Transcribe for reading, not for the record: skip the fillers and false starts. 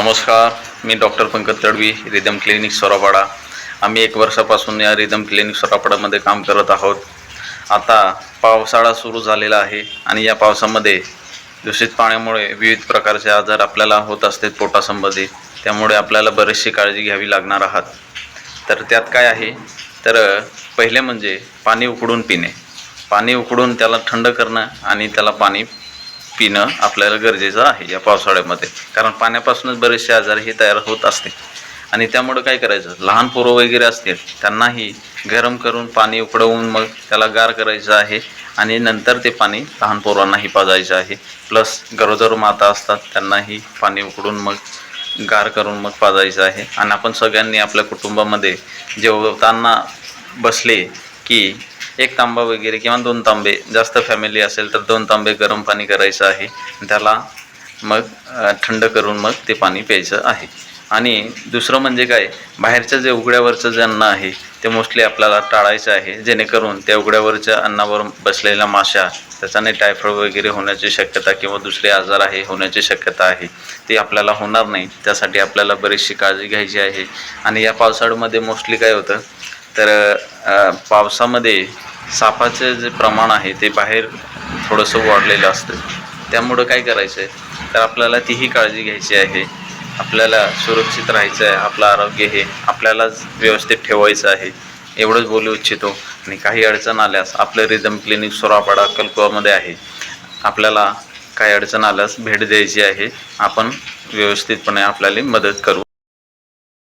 नमस्कार, मी doctor Pankaj Tadvi, rhythm clinic Sorapada. आम्ही 1 वर्षापासून या रिदम क्लिनिक सोरापाडामध्ये काम करत आहोत। आता पावसाळा सुरू झालेला आहे आणि या पावसामध्ये दूषित पाण्यामुळे विविध प्रकारचे आजार आपल्याला होत असतात पोटासंबंधी। त्यामुळे आपल्याला बरीचशी काळजी घ्यावी लागणार आहात। तर त्यात काय आहे, तर पहिले म्हणजे पाणी उकळून पिणे। पाणी उकळून त्याला थंड करणं आणि त्याला पाणी पिणं आपल्याला गरजेचं आहे या पावसाळ्यामध्ये, कारण पाण्यापासूनच बरेचसे आजार हे तयार होत असते। आणि त्यामुळे काय करायचं, लहान पोरं वगैरे असतील त्यांनाही गरम करून पाणी उकळवून मग त्याला गार करायचं आहे आणि नंतर ते पाणी लहान पोरांनाही पाजायचं आहे। प्लस गरोदर माता असतात त्यांनाही पाणी उकळून मग गार करून मग पाजायचं आहे। आणि आपण सगळ्यांनी आपल्या कुटुंबामध्ये जेवताना बसले की 1 तांबा वगैरे किंवा 2 तांबे, जास्त फॅमिली असेल तर 2 तांबे गरम पाणी करायचं आहे, त्याला मग थंड करून मग ते पाणी प्यायचं आहे। आणि दुसरं म्हणजे काय, बाहेरचं जे उघड्यावरचं जे अन्न आहे ते मोस्टली आपल्याला टाळायचं आहे, जेणेकरून त्या उघड्यावरच्या अन्नावर बसलेल्या माशा त्याच्याने टायफॉइड वगैरे होण्याची शक्यता किंवा दुसरे आजार आहे होण्याची शक्यता आहे, ते आपल्याला होणार नाही। त्यासाठी आपल्याला बरीचशी काळजी घ्यायची आहे। आणि या पावसाळ्यामध्ये मोस्टली काय होतं, तर पावसामध्ये सापाचे जे प्रमाण आहे ते बाहेर थोडंसं वाढलेलं असतं। त्यामुळं काय करायचं आहे, तर आपल्याला तीही काळजी घ्यायची आहे। आपल्याला सुरक्षित राहायचं आहे, आपलं आरोग्य हे आपल्यालाच व्यवस्थित ठेवायचं आहे, एवढंच बोलू इच्छितो। आणि काही अडचण आल्यास आपलं रिदम क्लिनिक सोरापाडा कलकुवामध्ये आहे। आपल्याला काही अडचण आल्यास भेट द्यायची आहे, आपण व्यवस्थितपणे आपल्याला मदत करू।